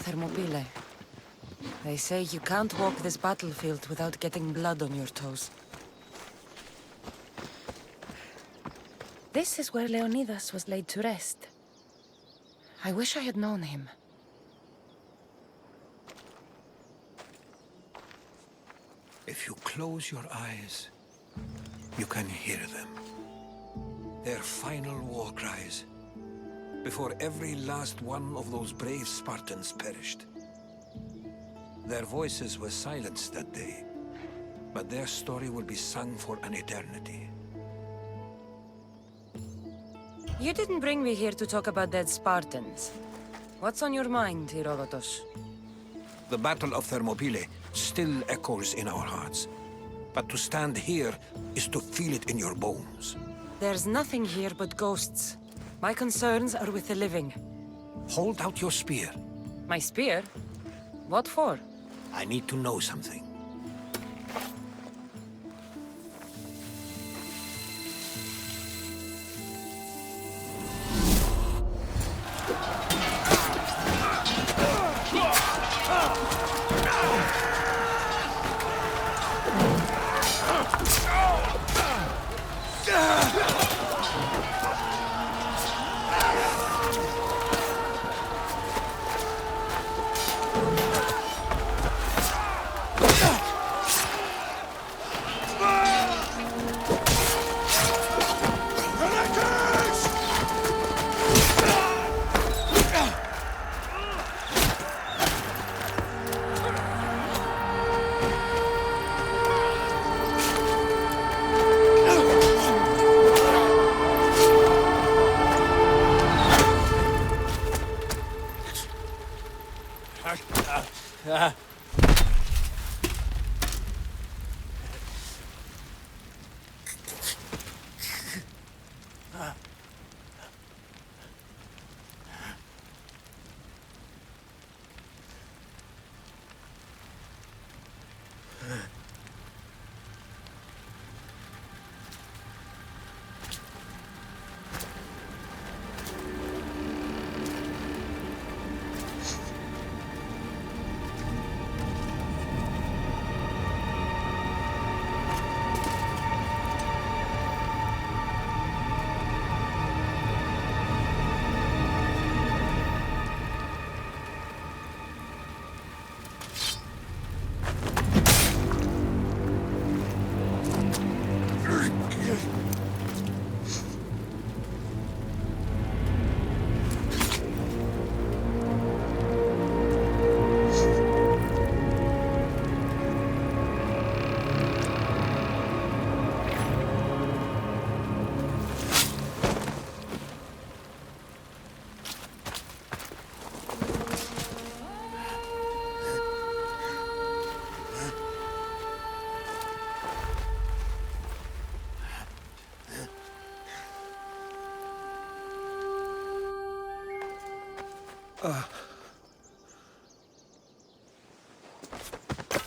Thermopylae. They say you can't walk this battlefield without getting blood on your toes. This is where Leonidas was laid to rest. I wish I had known him. If you close your eyes, you can hear them. Their final war cries, before every last one of those brave Spartans perished. Their voices were silenced that day, but their story will be sung for an eternity. You didn't bring me here to talk about dead Spartans. What's on your mind, Herodotus? The Battle of Thermopylae still echoes in our hearts. But to stand here is to feel it in your bones. There's nothing here but ghosts. My concerns are with the living. Hold out your spear. My spear? What for? I need to know something.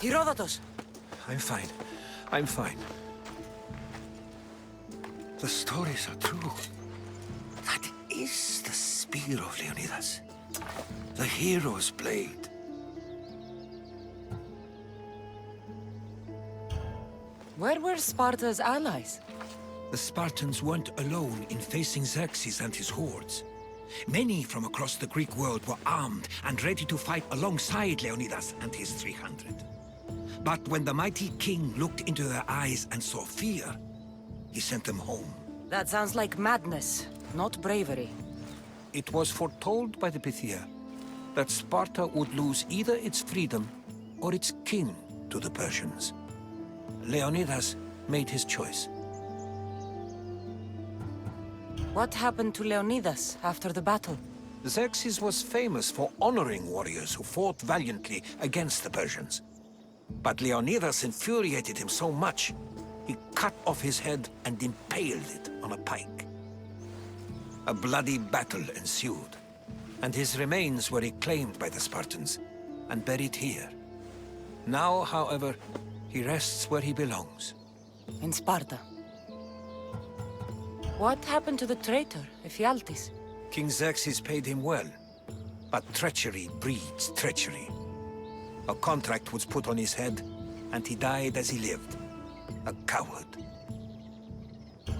Herodotus! I'm fine. I'm fine. The stories are true. That is the spear of Leonidas. The hero's blade. Where were Sparta's allies? The Spartans weren't alone in facing Xerxes and his hordes. Many from across the Greek world were armed and ready to fight alongside Leonidas and his 300. But when the mighty king looked into their eyes and saw fear, he sent them home. That sounds like madness, not bravery. It was foretold by the Pythia that Sparta would lose either its freedom or its king to the Persians. Leonidas made his choice. What happened to Leonidas after the battle? Xerxes was famous for honoring warriors who fought valiantly against the Persians. But Leonidas infuriated him so much, he cut off his head and impaled it on a pike. A bloody battle ensued, and his remains were reclaimed by the Spartans and buried here. Now, however, he rests where he belongs. In Sparta. What happened to the traitor, Ephialtes? King Xerxes paid him well. But treachery breeds treachery. A contract was put on his head, and he died as he lived. A coward.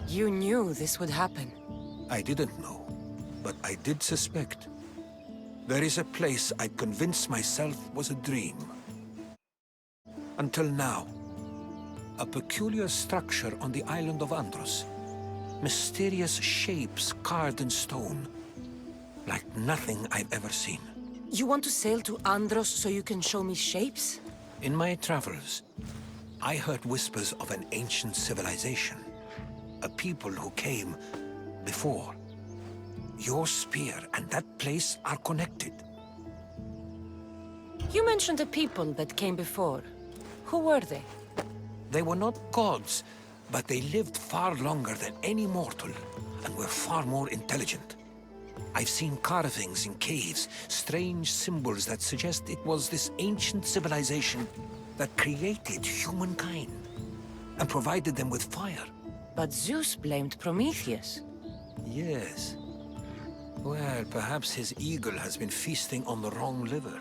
You knew this would happen. I didn't know, but I did suspect. There is a place I convinced myself was a dream. Until now. A peculiar structure on the island of Andros. Mysterious shapes carved in stone. Like nothing I've ever seen. You want to sail to Andros so you can show me shapes? In my travels, I heard whispers of an ancient civilization. A people who came before. Your spear and that place are connected. You mentioned a people that came before. Who were they? They were not gods, but they lived far longer than any mortal, and were far more intelligent. I've seen carvings in caves, strange symbols that suggest it was this ancient civilization that created humankind, and provided them with fire. But Zeus blamed Prometheus. Yes. Well, perhaps his eagle has been feasting on the wrong liver.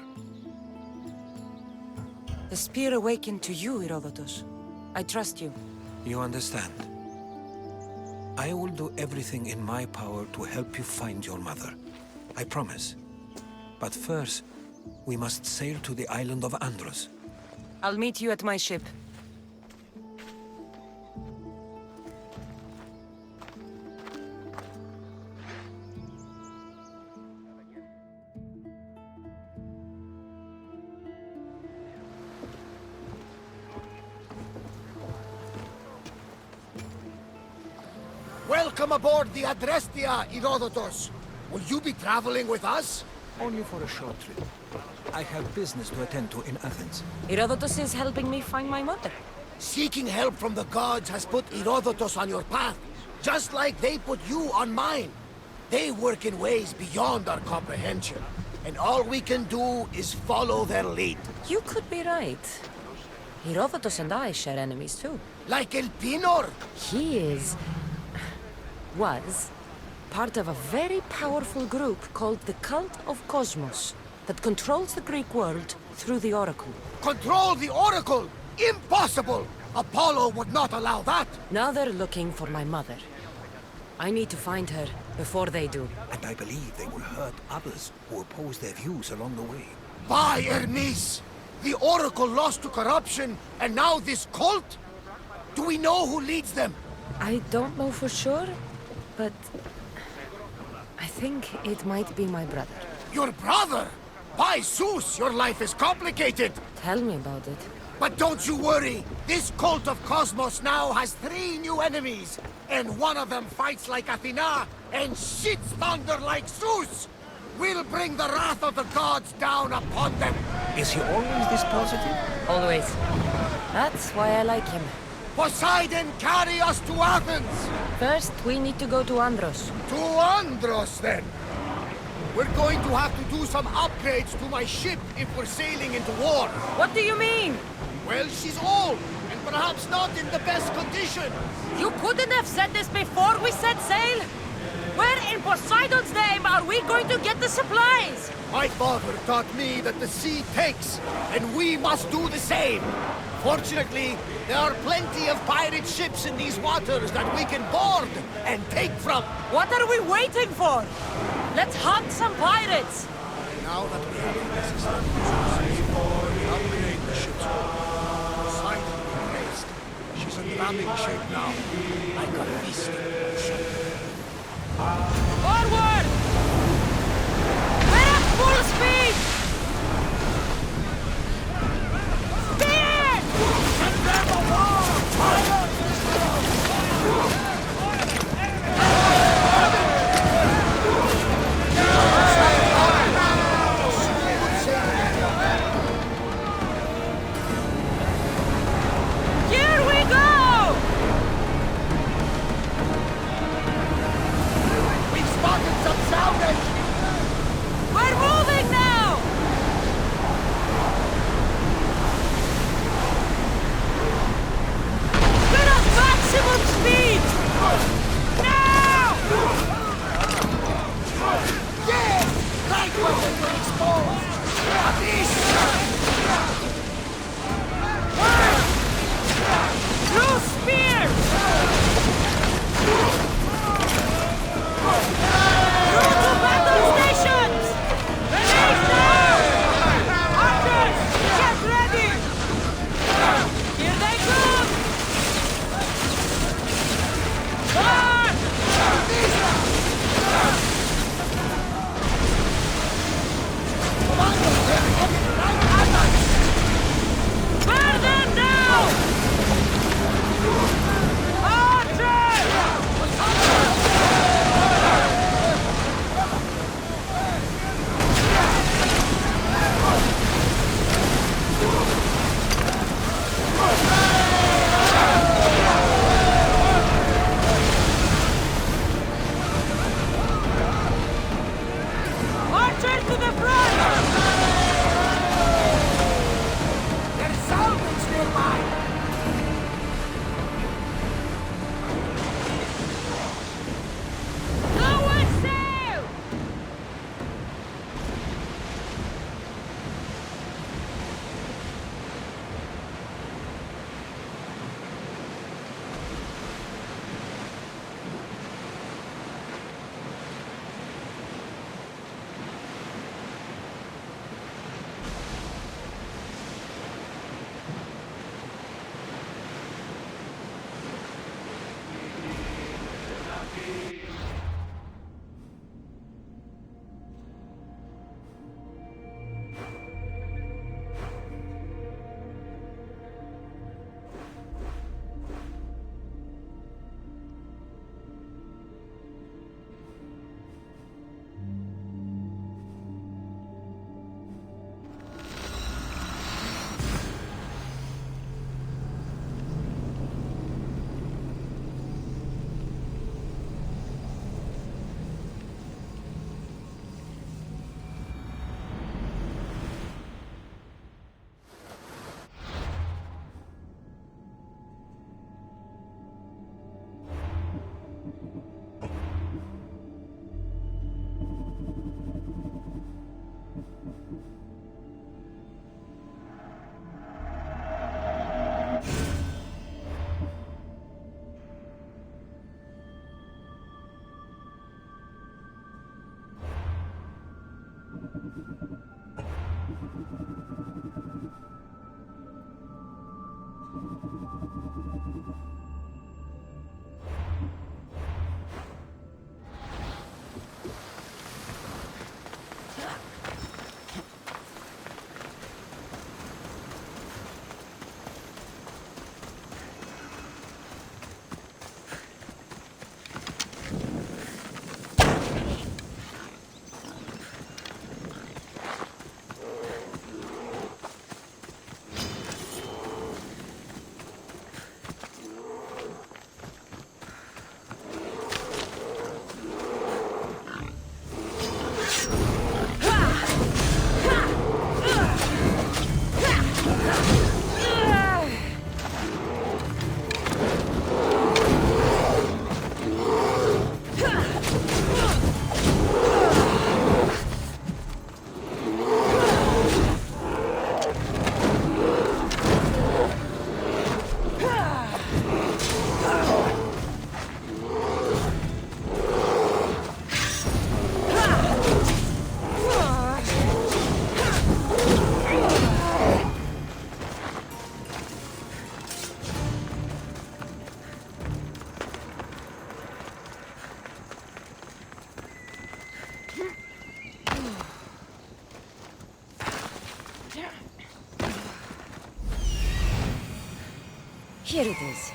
The spear awakened to you, Herodotus. I trust you. You understand. I will do everything in my power to help you find your mother. I promise. But first, we must sail to the island of Andros. I'll meet you at my ship. Welcome aboard the Adrestia, Herodotus. Will you be traveling with us? Only for a short trip. I have business to attend to in Athens. Herodotus is helping me find my mother. Seeking help from the gods has put Herodotus on your path, just like they put you on mine. They work in ways beyond our comprehension, and all we can do is follow their lead. You could be right. Herodotus and I share enemies too. Like El Pinor. He was part of a very powerful group called the Cult of Cosmos that controls the Greek world through the Oracle. Control the Oracle! Impossible! Apollo would not allow that! Now they're looking for my mother. I need to find her before they do. And I believe they will hurt others who oppose their views along the way. By Hermes! The Oracle lost to corruption, and now this cult? Do we know who leads them? I don't know for sure, but I think it might be my brother. Your brother? By Zeus, your life is complicated! Tell me about it. But don't you worry! This cult of Cosmos now has 3 new enemies! And one of them fights like Athena and shits thunder like Zeus! We'll bring the wrath of the gods down upon them! Is he always this positive? Always. That's why I like him. Poseidon, carry us to Athens! First, we need to go to Andros. To Andros, then! We're going to have to do some upgrades to my ship if we're sailing into war. What do you mean? Well, she's old, and perhaps not in the best condition. You couldn't have said this before we set sail? Where in Poseidon's name are we going to get the supplies? My father taught me that the sea takes, and we must do the same. Fortunately, there are plenty of pirate ships in these waters that we can board and take from. What are we waiting for? Let's hunt some pirates! Now that we have the necessary resources, upgrade the ship's hull. Poseidon be praised. She's in ramming shape now, like a feasting ship. Forward! We're at full speed! Steer! Send them along! Fire! Here we go! We Here it is.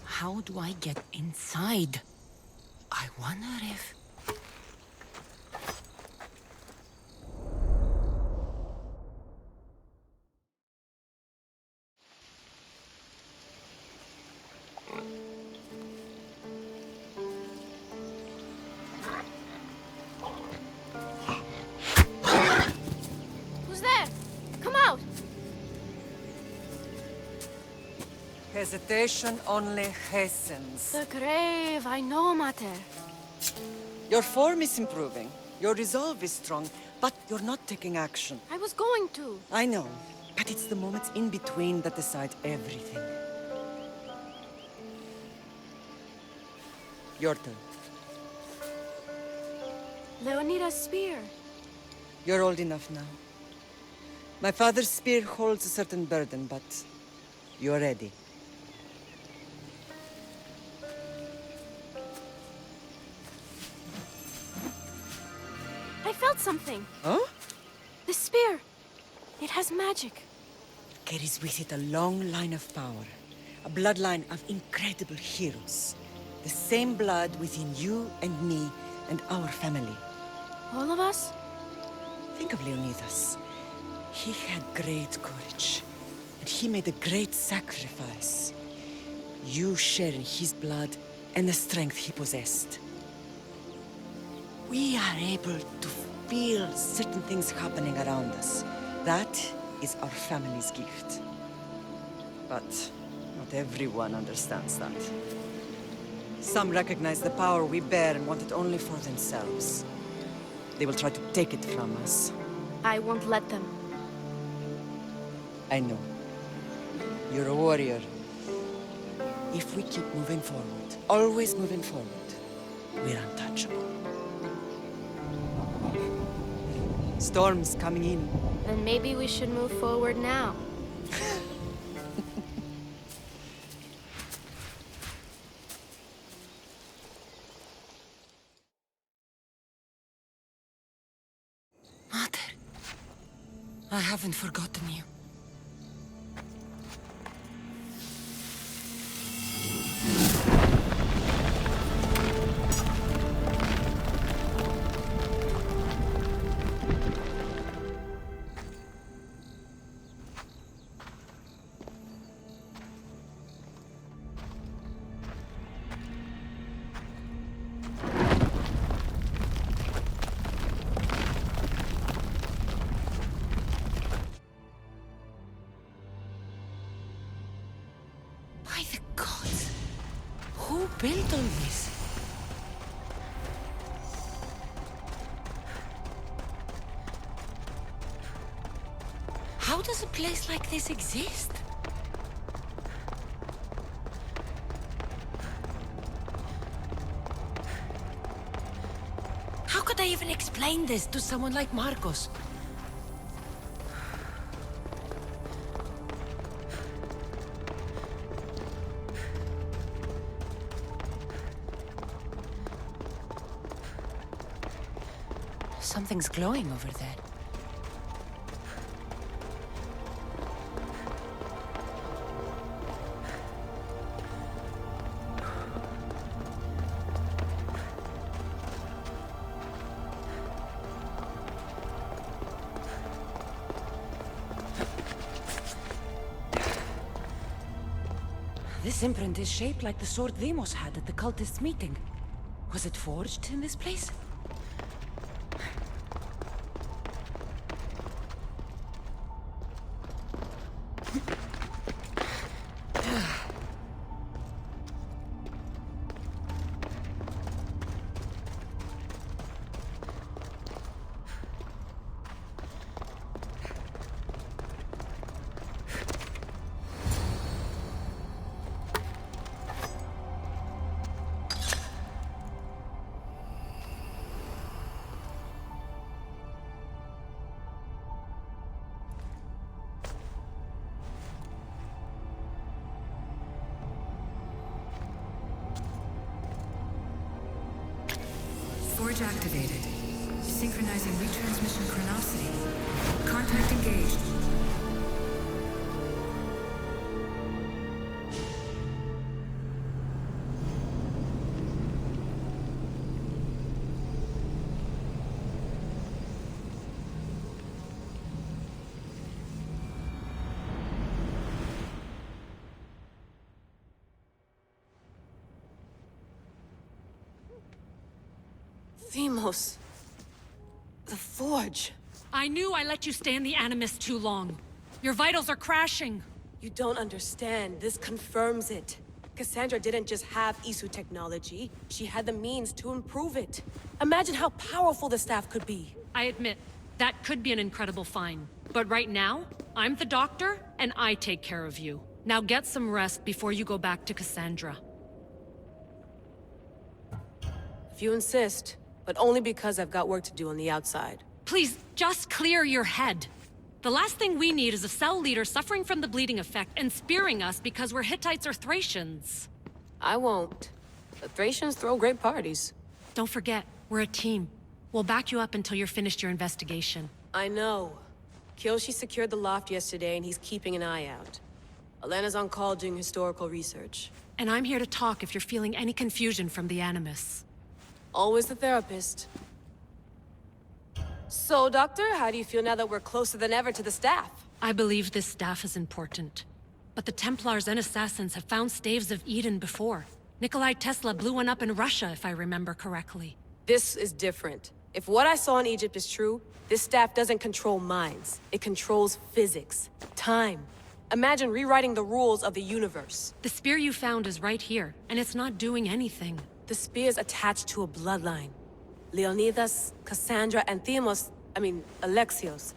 How do I get inside? I wonder if... hesitation only hastens. The grave, I know, Mater. Your form is improving. Your resolve is strong, but you're not taking action. I was going to. I know, but it's the moments in between that decide everything. Your turn. Leonida's spear. You're old enough now. My father's spear holds a certain burden, but you're ready. I felt something. Huh? The spear. It has magic. Carries with it a long line of power. A bloodline of incredible heroes. The same blood within you and me and our family. All of us? Think of Leonidas. He had great courage, and he made a great sacrifice. You share in his blood and the strength he possessed. We are able to feel certain things happening around us. That is our family's gift. But not everyone understands that. Some recognize the power we bear and want it only for themselves. They will try to take it from us. I won't let them. I know. You're a warrior. If we keep moving forward, always moving forward, we're untouchable. Storm's coming in. Then maybe we should move forward now. Mother, I haven't forgotten you. By the gods! Who built all this? How does a place like this exist? How could I even explain this to someone like Marcos? Something's glowing over there. This imprint is shaped like the sword Demos had at the cultists' meeting. Was it forged in this place? Forge activated. Synchronizing retransmission chronicity. Contact engaged. Demos. The Forge. I knew I let you stay in the Animus too long. Your vitals are crashing. You don't understand. This confirms it. Cassandra didn't just have Isu technology. She had the means to improve it. Imagine how powerful the staff could be. I admit, that could be an incredible find. But right now, I'm the doctor, and I take care of you. Now get some rest before you go back to Cassandra. If you insist, but only because I've got work to do on the outside. Please, just clear your head. The last thing we need is a cell leader suffering from the bleeding effect and spearing us because we're Hittites or Thracians. I won't. The Thracians throw great parties. Don't forget, we're a team. We'll back you up until you're finished your investigation. I know. Kyoshi secured the loft yesterday and he's keeping an eye out. Elena's on call doing historical research. And I'm here to talk if you're feeling any confusion from the Animus. Always the therapist. So, Doctor, how do you feel now that we're closer than ever to the staff? I believe this staff is important. But the Templars and Assassins have found staves of Eden before. Nikolai Tesla blew one up in Russia, if I remember correctly. This is different. If what I saw in Egypt is true, this staff doesn't control minds. It controls physics, time. Imagine rewriting the rules of the universe. The spear you found is right here, and it's not doing anything. The spear's attached to a bloodline. Leonidas, Cassandra, and Alexios.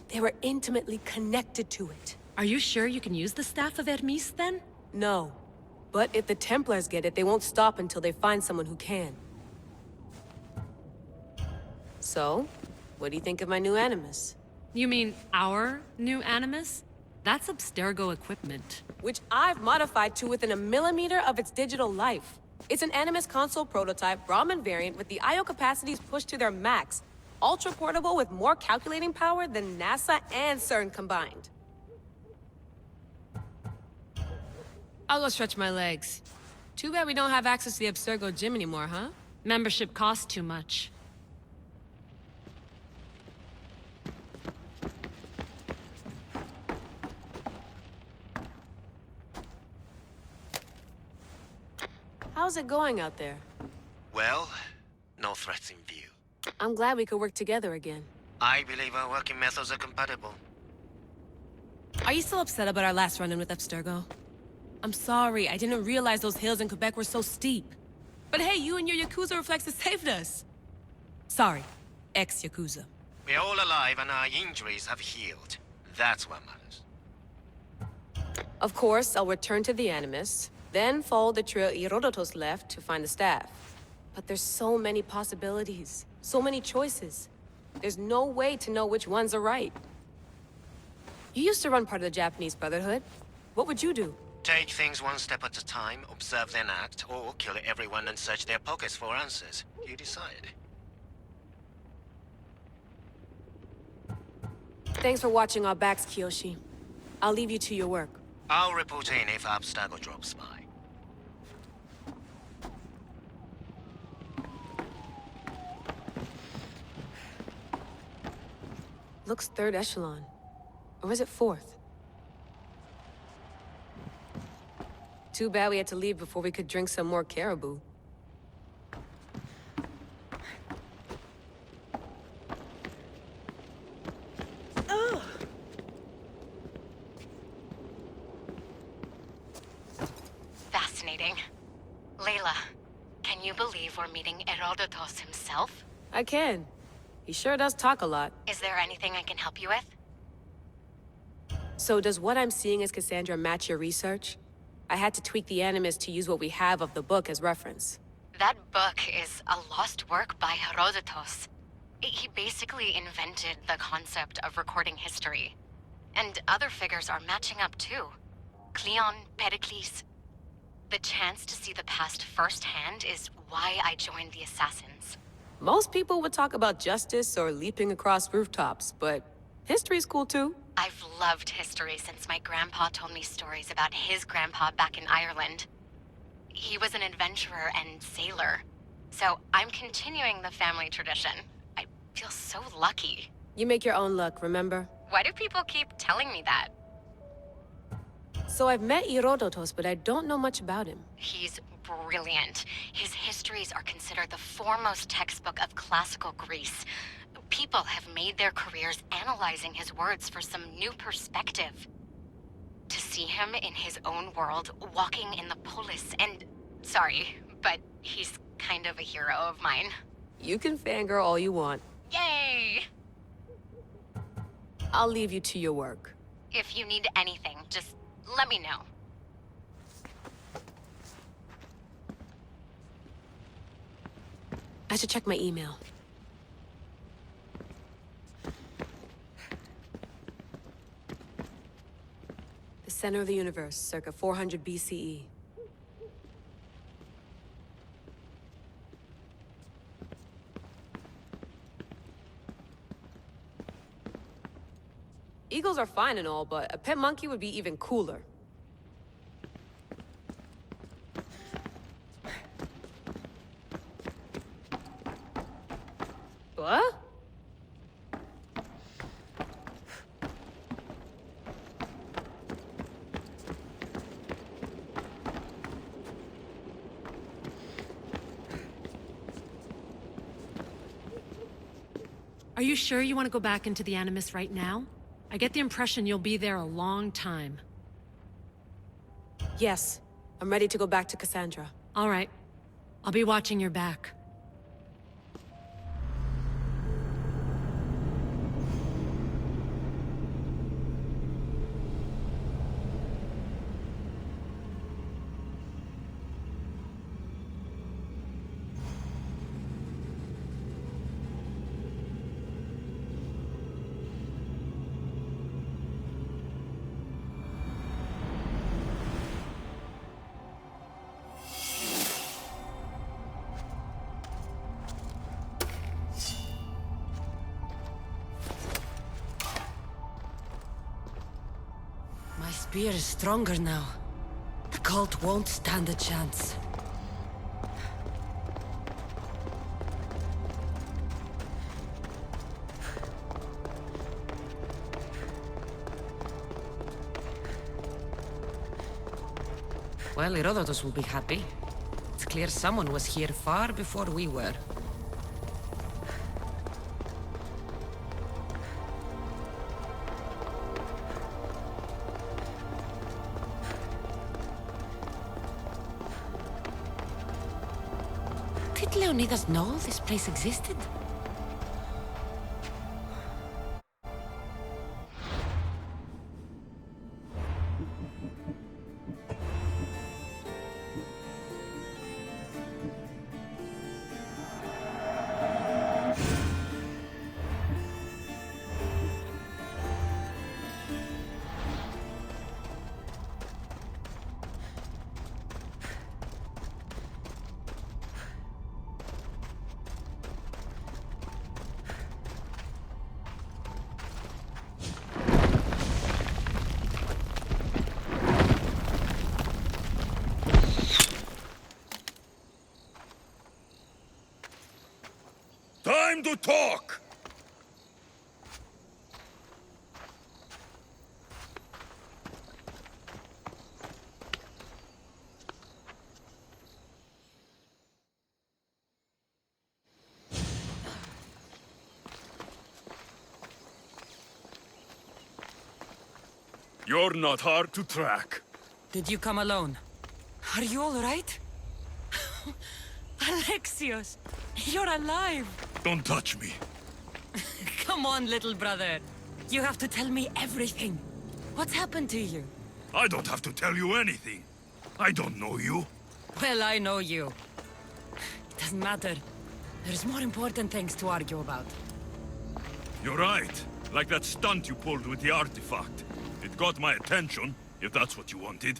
They were intimately connected to it. Are you sure you can use the Staff of Hermes, then? No. But if the Templars get it, they won't stop until they find someone who can. So, what do you think of my new Animus? You mean our new Animus? That's Abstergo equipment. Which I've modified to within a millimeter of its digital life. It's an Animus console prototype, Brahmin variant with the I/O capacities pushed to their max. Ultra portable with more calculating power than NASA and CERN combined. I'll go stretch my legs. Too bad we don't have access to the Abstergo gym anymore, huh? Membership costs too much. How's it going out there? Well, no threats in view. I'm glad we could work together again. I believe our working methods are compatible. Are you still upset about our last run-in with Abstergo? I'm sorry, I didn't realize those hills in Quebec were so steep. But hey, you and your Yakuza reflexes saved us. Sorry, ex-Yakuza. We're all alive and our injuries have healed. That's what matters. Of course, I'll return to the Animus, then follow the trail Herodotus left to find the staff. But there's so many possibilities, so many choices. There's no way to know which ones are right. You used to run part of the Japanese Brotherhood. What would you do? Take things one step at a time, observe then act, or kill everyone and search their pockets for answers. You decide. Thanks for watching our backs, Kiyoshi. I'll leave you to your work. I'll report in if Abstergo drops by. Looks third echelon. Or is it fourth? Too bad we had to leave before we could drink some more caribou. Fascinating. Layla, can you believe we're meeting Herodotus himself? I can. He sure does talk a lot. Is there anything I can help you with? So does what I'm seeing as Cassandra match your research? I had to tweak the Animus to use what we have of the book as reference. That book is a lost work by Herodotus. He basically invented the concept of recording history. And other figures are matching up too. Cleon, Pericles. The chance to see the past firsthand is why I joined the Assassins. Most people would talk about justice or leaping across rooftops, but history's cool too. I've loved history since my grandpa told me stories about his grandpa back in Ireland. He was an adventurer and sailor. So I'm continuing the family tradition. I feel so lucky. You make your own luck, remember? Why do people keep telling me that? So I've met Herodotus, but I don't know much about him. He's brilliant. His histories are considered the foremost textbook of classical Greece. People have made their careers analyzing his words for some new perspective. to see him in his own world, walking in the polis, and... Sorry, but he's kind of a hero of mine. You can fangirl all you want. Yay! I'll leave you to your work. If you need anything, just let me know. I should check my email. The center of the universe, circa 400 BCE. Eagles are fine and all, but a pet monkey would be even cooler. What? Are you sure you want to go back into the Animus right now? I get the impression you'll be there a long time. Yes. I'm ready to go back to Cassandra. All right. I'll be watching your back. My spear is stronger now. The cult won't stand a chance. Well, Herodotus will be happy. It's clear someone was here far before we were. Did Leonidas know this place existed? Time to talk! You're not hard to track. Did you come alone? Are you all right? Alexios, you're alive! Don't touch me. Come on, little brother. You have to tell me everything. What's happened to you? I don't have to tell you anything. I don't know you. Well, I know you. It doesn't matter. There's more important things to argue about. You're right. Like that stunt you pulled with the artifact. It got my attention, if that's what you wanted.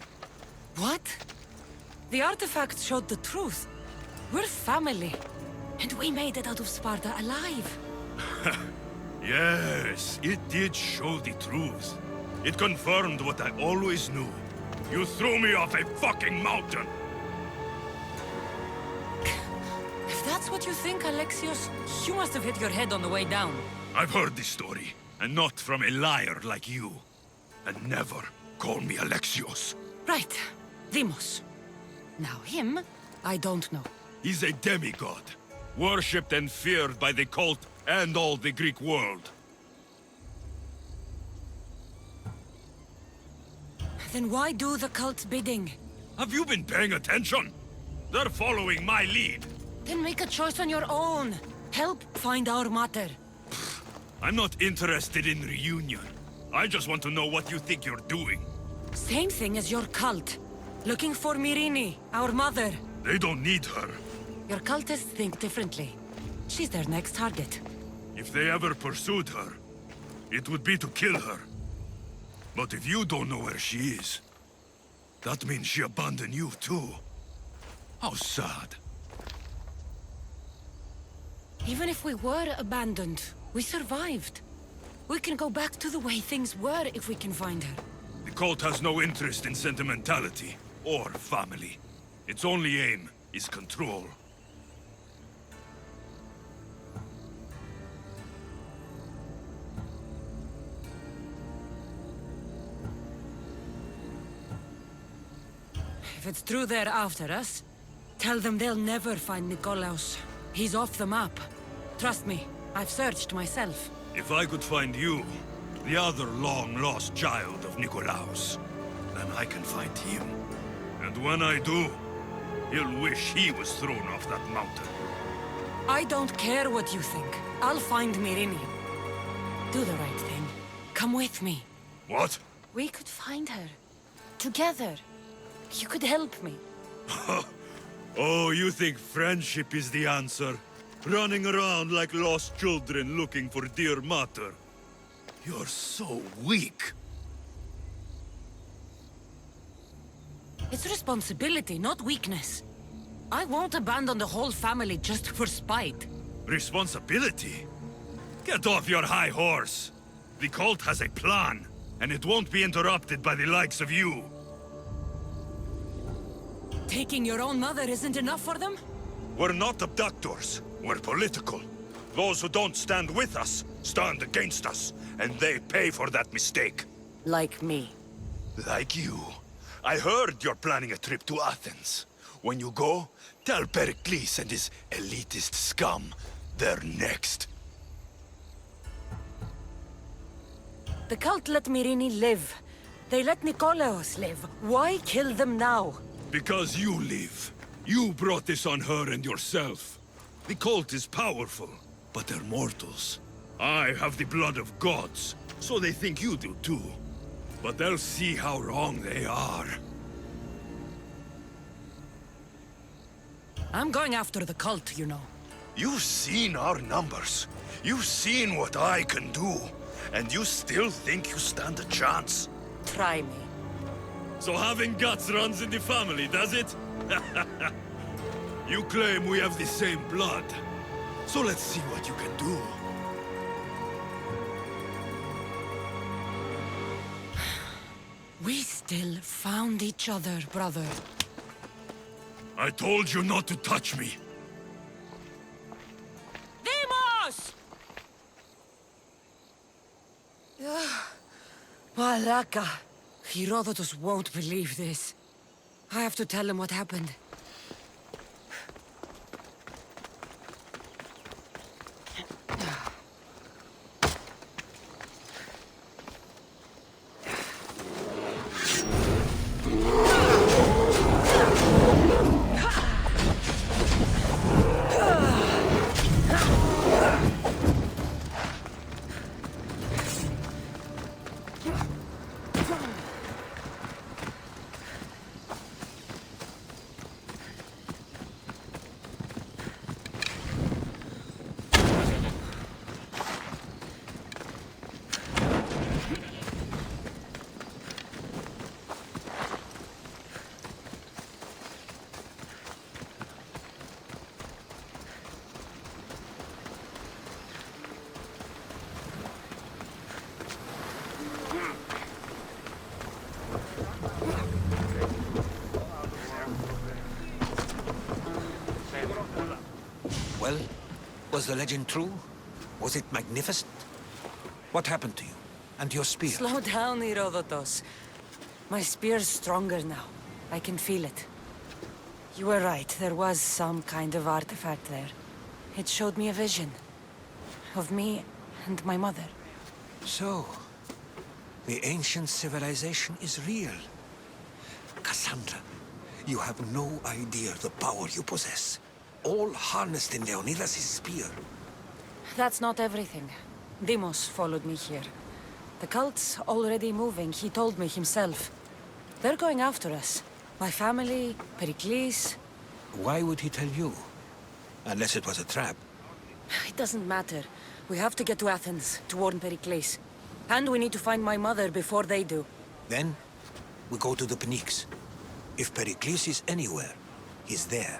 What? The artifact showed the truth. We're family. And we made it out of Sparta alive. Yes, it did show the truth. It confirmed what I always knew. You threw me off a fucking mountain! If that's what you think, Alexios, you must have hit your head on the way down. I've heard this story, and not from a liar like you. And never call me Alexios. Right. Demos. Now him, I don't know. He's a demigod. Worshipped and feared by the cult and all the Greek world. Then why do the cult's bidding? Have you been paying attention? They're following my lead. Then make a choice on your own. Help find our mater. I'm not interested in reunion. I just want to know what you think you're doing. Same thing as your cult. Looking for Myrrine, our mother. They don't need her. Your cultists think differently. She's their next target. If they ever pursued her, it would be to kill her. But if you don't know where she is, that means she abandoned you too. How sad. Even if we were abandoned, we survived. We can go back to the way things were if we can find her. The cult has no interest in sentimentality or family. Its only aim is control. If it's true they're after us, tell them they'll never find Nikolaos. He's off the map. Trust me, I've searched myself. If I could find you, the other long-lost child of Nikolaos, then I can find him. And when I do, he'll wish he was thrown off that mountain. I don't care what you think. I'll find Myrrine. Do the right thing. Come with me. What? We could find her. Together. You could help me. Oh, you think friendship is the answer? Running around like lost children looking for dear mater. You're so weak. It's responsibility, not weakness. I won't abandon the whole family just for spite. Responsibility? Get off your high horse. The cult has a plan, and it won't be interrupted by the likes of you. Taking your own mother isn't enough for them? We're not abductors. We're political. Those who don't stand with us stand against us, and they pay for that mistake. Like me. Like you. I heard you're planning a trip to Athens. When you go, tell Pericles and his elitist scum they're next. The cult let Myrrine live. They let Nikolaos live. Why kill them now? Because you live. You brought this on her and yourself. The cult is powerful, but they're mortals. I have the blood of gods, so they think you do too. But they'll see how wrong they are. I'm going after the cult, you know. You've seen our numbers. You've seen what I can do. And you still think you stand a chance? Try me. So having guts runs in the family, does it? You claim we have the same blood. So let's see what you can do. We still found each other, brother. I told you not to touch me. Demos! Malaka. Herodotus won't believe this. I have to tell him what happened. Well, was the legend true? Was it magnificent? What happened to you? And your spear? Slow down, Herodotus. My spear's stronger now. I can feel it. You were right. There was some kind of artifact there. It showed me a vision. Of me and my mother. So, the ancient civilization is real. Cassandra, you have no idea the power you possess. All harnessed in Leonidas' spear. That's not everything. Deimos followed me here. The cult's already moving, he told me himself. They're going after us. My family, Pericles. Why would he tell you? Unless it was a trap. It doesn't matter. We have to get to Athens to warn Pericles. And we need to find my mother before they do. Then, we go to the Pnyx. If Pericles is anywhere, he's there.